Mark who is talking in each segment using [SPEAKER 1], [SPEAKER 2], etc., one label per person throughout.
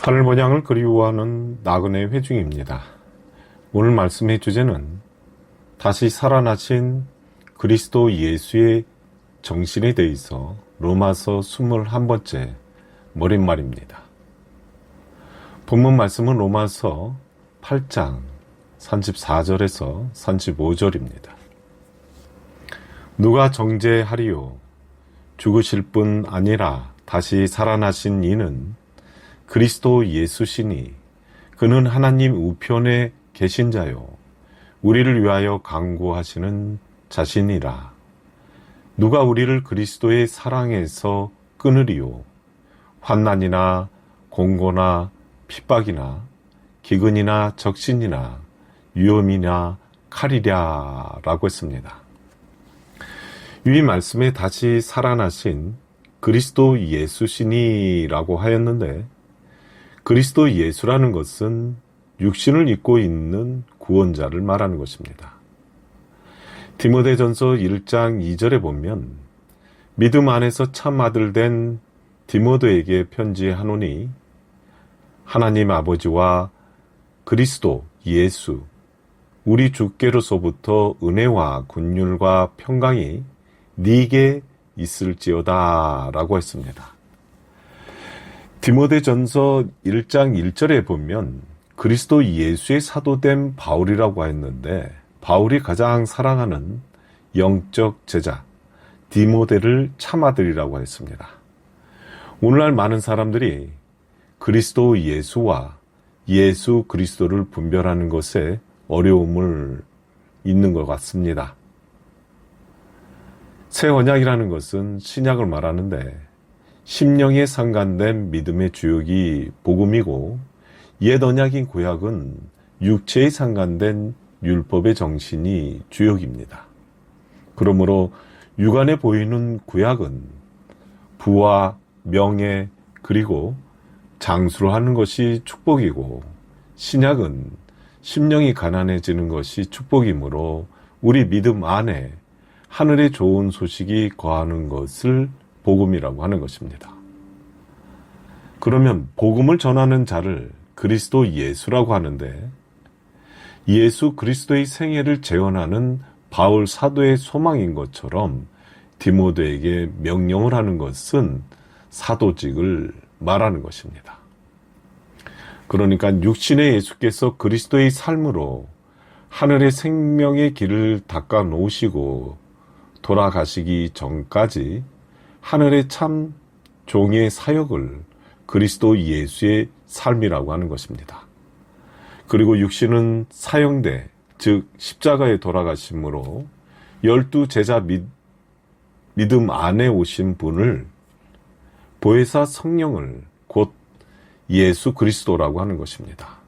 [SPEAKER 1] 하늘 번양을 그리워하는 나그네 회중입니다. 오늘 말씀의 주제는 다시 살아나신 그리스도 예수의 정신에 대해서 로마서 21번째 머릿말입니다. 본문 말씀은 로마서 8장 34절에서 35절입니다. 누가 정죄하리요? 죽으실 뿐 아니라 다시 살아나신 이는 그리스도 예수시니 그는 하나님 우편에 계신 자요 우리를 위하여 강구하시는 자신이라. 누가 우리를 그리스도의 사랑에서 끊으리요? 환난이나 공고나 핍박이나 기근이나 적신이나 위험이나 칼이랴 라고 했습니다. 이 말씀에 다시 살아나신 그리스도 예수시니라고 하였는데, 그리스도 예수라는 것은 육신을 입고 있는 구원자를 말하는 것입니다. 디모데전서 1장 2절에 보면 믿음 안에서 참 아들 된 디모데에게 편지하노니 하나님 아버지와 그리스도 예수 우리 주께로서부터 은혜와 긍휼과 평강이 네게 있을지어다 라고 했습니다. 디모데전서 1장 1절에 보면 그리스도 예수의 사도된 바울이라고 했는데, 바울이 가장 사랑하는 영적 제자 디모데를 참아들이라고 했습니다. 오늘날 많은 사람들이 그리스도 예수와 예수 그리스도를 분별하는 것에 어려움을 있는 것 같습니다. 새 언약이라는 것은 신약을 말하는데, 심령에 상관된 믿음의 주역이 복음이고, 옛 언약인 구약은 육체에 상관된 율법의 정신이 주역입니다. 그러므로 육안에 보이는 구약은 부와 명예 그리고 장수를 하는 것이 축복이고, 신약은 심령이 가난해지는 것이 축복이므로 우리 믿음 안에 하늘의 좋은 소식이 거하는 것을 복음이라고 하는 것입니다. 그러면 복음을 전하는 자를 그리스도 예수라고 하는데, 예수 그리스도의 생애를 재현하는 바울 사도의 소망인 것처럼 디모데에게 명령을 하는 것은 사도직을 말하는 것입니다. 그러니까 육신의 예수께서 그리스도의 삶으로 하늘의 생명의 길을 닦아 놓으시고 돌아가시기 전까지 하늘의 참 종의 사역을 그리스도 예수의 삶이라고 하는 것입니다. 그리고 육신은 사형대, 즉 십자가에 돌아가심으로 12제자 믿음 안에 오신 분을 보혜사 성령을 곧 예수 그리스도라고 하는 것입니다.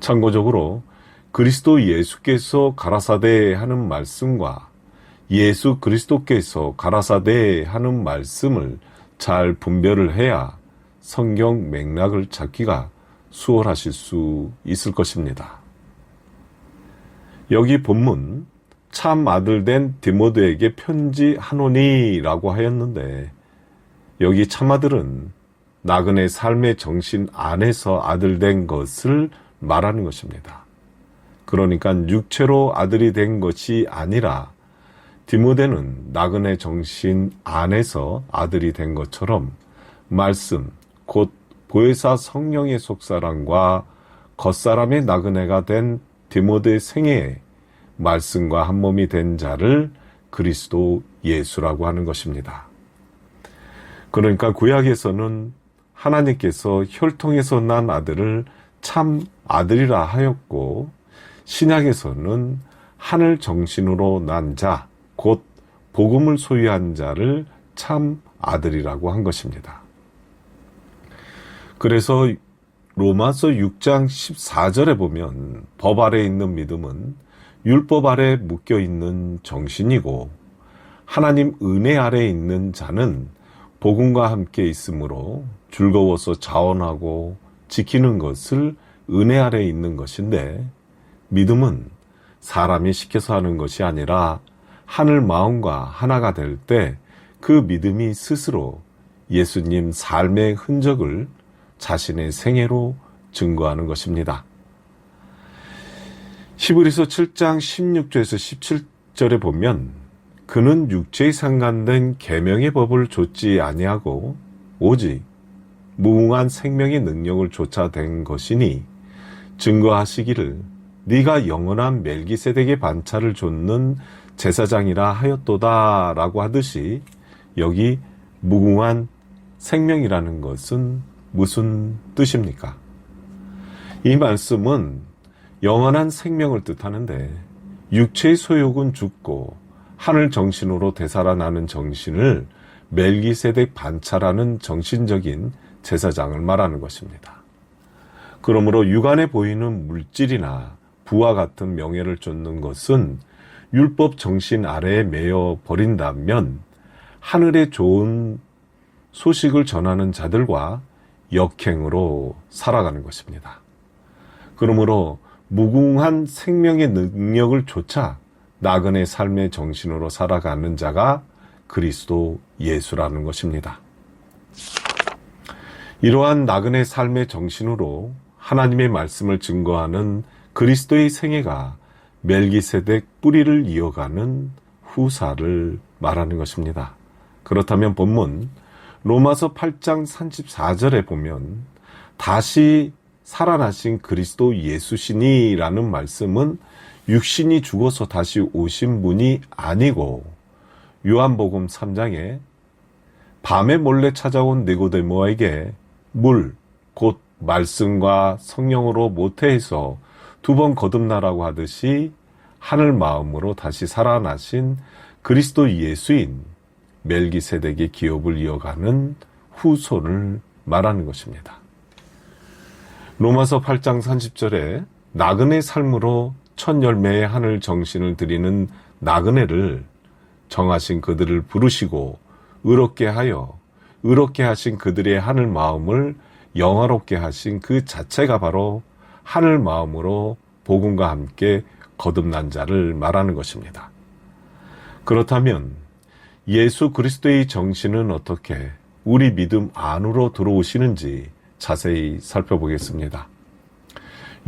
[SPEAKER 1] 참고적으로 그리스도 예수께서 가라사대 하는 말씀과 예수 그리스도께서 가라사대 하는 말씀을 잘 분별을 해야 성경 맥락을 찾기가 수월하실 수 있을 것입니다. 여기 본문 참 아들 된 디모데에게 편지하노니라고 하였는데, 여기 참아들은 나그네 삶의 정신 안에서 아들 된 것을 말하는 것입니다. 그러니까 육체로 아들이 된 것이 아니라 디모데는 나그네 정신 안에서 아들이 된 것처럼 말씀, 곧 보혜사 성령의 속사람과 겉사람의 나그네가 된 디모데의 생애에 말씀과 한 몸이 된 자를 그리스도 예수라고 하는 것입니다. 그러니까 구약에서는 하나님께서 혈통에서 난 아들을 참 아들이라 하였고, 신약에서는 하늘 정신으로 난 자, 곧 복음을 소유한 자를 참 아들이라고 한 것입니다. 그래서 로마서 6장 14절에 보면 법 아래 있는 믿음은 율법 아래 묶여 있는 정신이고, 하나님 은혜 아래 있는 자는 복음과 함께 있으므로 즐거워서 자원하고 지키는 것을 은혜 아래 있는 것인데, 믿음은 사람이 시켜서 하는 것이 아니라 하늘 마음과 하나가 될 때 그 믿음이 스스로 예수님 삶의 흔적을 자신의 생애로 증거하는 것입니다. 히브리서 7장 16절에서 17절에 보면 그는 육체에 상관된 계명의 법을 좇지 아니하고 오직 무궁한 생명의 능력을 좇아댄 것이니 증거하시기를 네가 영원한 멜기세덱의 반차를 좇는 제사장이라 하였도다 라고 하듯이 여기 무궁한 생명이라는 것은 무슨 뜻입니까? 이 말씀은 영원한 생명을 뜻하는데 육체의 소욕은 죽고 하늘 정신으로 되살아나는 정신을 멜기세덱 반차라는 정신적인 제사장을 말하는 것입니다. 그러므로 육안에 보이는 물질이나 부와 같은 명예를 쫓는 것은 율법 정신 아래에 매여 버린다면 하늘의 좋은 소식을 전하는 자들과 역행으로 살아가는 것입니다. 그러므로 무궁한 생명의 능력을 좇아 나그네 삶의 정신으로 살아가는 자가 그리스도 예수라는 것입니다. 이러한 나그네 삶의 정신으로 하나님의 말씀을 증거하는 그리스도의 생애가 멜기세덱 뿌리를 이어가는 후사를 말하는 것입니다. 그렇다면 본문 로마서 8장 34절에 보면 다시 살아나신 그리스도 예수시니라는 말씀은 육신이 죽어서 다시 오신 분이 아니고 요한복음 3장에 밤에 몰래 찾아온 니고데모에게 물, 곧 말씀과 성령으로 모태해서 2번 거듭나라고 하듯이 하늘 마음으로 다시 살아나신 그리스도 예수인 멜기세덱의 기업을 이어가는 후손을 말하는 것입니다. 로마서 8장 30절에 나그네 삶으로 첫 열매의 하늘 정신을 드리는 나그네를 정하신 그들을 부르시고 의롭게 하여 의롭게 하신 그들의 하늘 마음을 영화롭게 하신 그 자체가 바로 하늘 마음으로 복음과 함께 거듭난 자를 말하는 것입니다. 그렇다면 예수 그리스도의 정신은 어떻게 우리 믿음 안으로 들어오시는지 자세히 살펴보겠습니다.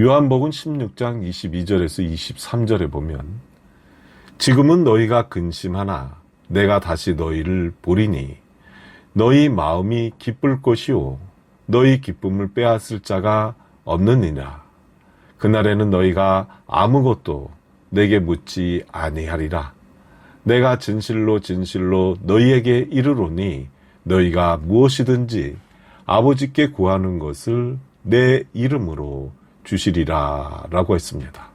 [SPEAKER 1] 요한복음 16장 22절에서 23절에 보면 지금은 너희가 근심하나 내가 다시 너희를 보리니 너희 마음이 기쁠 것이요 너희 기쁨을 빼앗을 자가 없느니라. 그날에는 너희가 아무것도 내게 묻지 아니하리라. 내가 진실로 진실로 너희에게 이르노니 너희가 무엇이든지 아버지께 구하는 것을 내 이름으로 주시리라 라고 했습니다.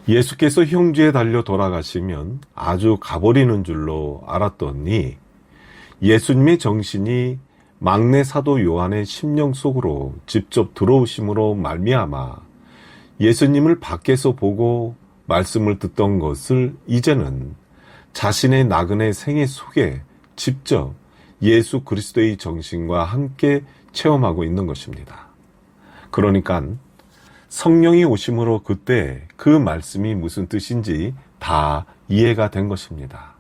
[SPEAKER 1] 예수께서 형주에 달려 돌아가시면 아주 가버리는 줄로 알았더니 예수님의 정신이 막내 사도 요한의 심령 속으로 직접 들어오심으로 말미암아 예수님을 밖에서 보고 말씀을 듣던 것을 이제는 자신의 나그네 생애 속에 직접 예수 그리스도의 정신과 함께 체험하고 있는 것입니다. 그러니까 성령이 오심으로 그때 그 말씀이 무슨 뜻인지 다 이해가 된 것입니다.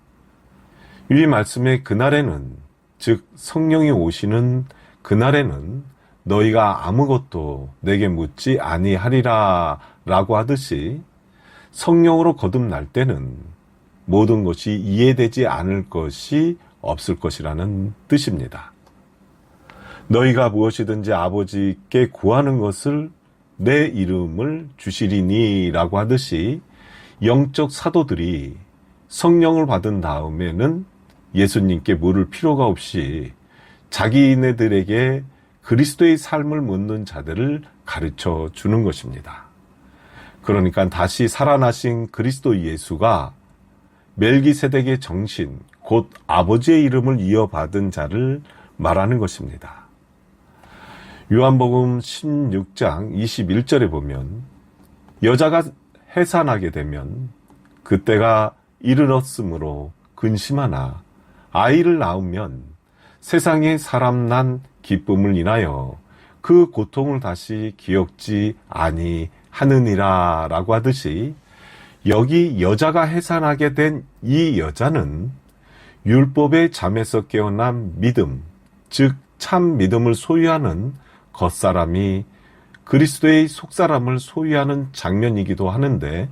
[SPEAKER 1] 이 말씀의 그날에는, 즉 성령이 오시는 그날에는 너희가 아무것도 내게 묻지 아니하리라 라고 하듯이 성령으로 거듭날 때는 모든 것이 이해되지 않을 것이 없을 것이라는 뜻입니다. 너희가 무엇이든지 아버지께 구하는 것을 내 이름을 주시리니 라고 하듯이 영적 사도들이 성령을 받은 다음에는 예수님께 물을 필요가 없이 자기네들에게 그리스도의 삶을 묻는 자들을 가르쳐 주는 것입니다. 그러니까 다시 살아나신 그리스도 예수가 멜기세덱의 정신, 곧 아버지의 이름을 이어받은 자를 말하는 것입니다. 요한복음 16장 21절에 보면 여자가 해산하게 되면 그때가 이르렀으므로 근심하나 아이를 낳으면 세상에 사람 난 기쁨을 인하여 그 고통을 다시 기억지 아니하느니라 라고 하듯이 여기 여자가 해산하게 된 이 여자는 율법의 잠에서 깨어난 믿음, 즉 참 믿음을 소유하는 겉사람이 그리스도의 속사람을 소유하는 장면이기도 하는데,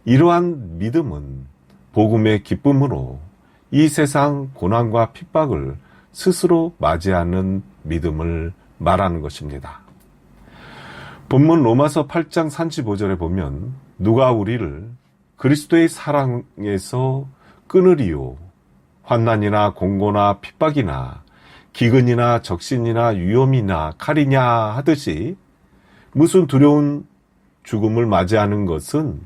[SPEAKER 1] 이러한 믿음은 복음의 기쁨으로 이 세상 고난과 핍박을 스스로 맞이하는 믿음을 말하는 것입니다. 본문 로마서 8장 35절에 보면 누가 우리를 그리스도의 사랑에서 끊으리요? 환난이나 공고나 핍박이나 기근이나 적신이나 위험이나 칼이냐 하듯이 무슨 두려운 죽음을 맞이하는 것은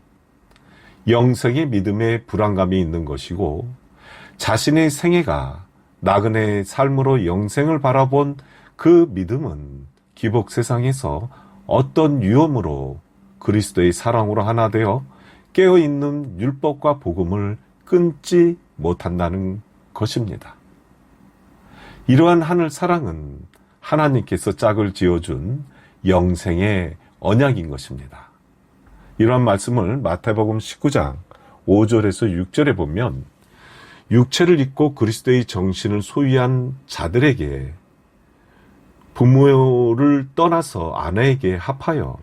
[SPEAKER 1] 영생의 믿음에 불안감이 있는 것이고, 자신의 생애가 나그네의 삶으로 영생을 바라본 그 믿음은 기복 세상에서 어떤 위험으로 그리스도의 사랑으로 하나 되어 깨어있는 율법과 복음을 끊지 못한다는 것입니다. 이러한 하늘 사랑은 하나님께서 짝을 지어준 영생의 언약인 것입니다. 이러한 말씀을 마태복음 19장 5절에서 6절에 보면, 육체를 입고 그리스도의 정신을 소유한 자들에게 부모를 떠나서 아내에게 합하여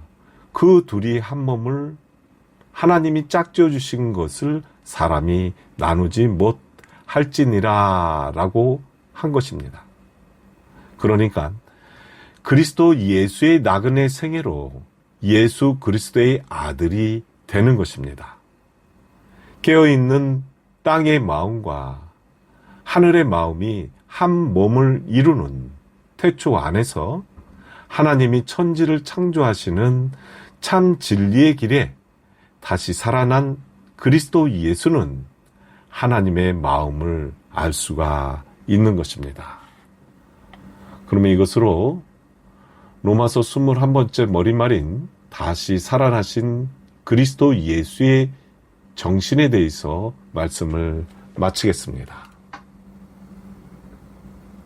[SPEAKER 1] 그 둘이 한 몸을 하나님이 짝지어 주신 것을 사람이 나누지 못할지니라 라고 한 것입니다. 그러니까 그리스도 예수의 나그네 생애로 예수 그리스도의 아들이 되는 것입니다. 깨어있는 땅의 마음과 하늘의 마음이 한 몸을 이루는 태초 안에서 하나님이 천지를 창조하시는 참 진리의 길에 다시 살아난 그리스도 예수는 하나님의 마음을 알 수가 있는 것입니다. 그러면 이것으로 로마서 21번째 머릿말인 다시 살아나신 그리스도 예수의 정신에 대해서 말씀을 마치겠습니다.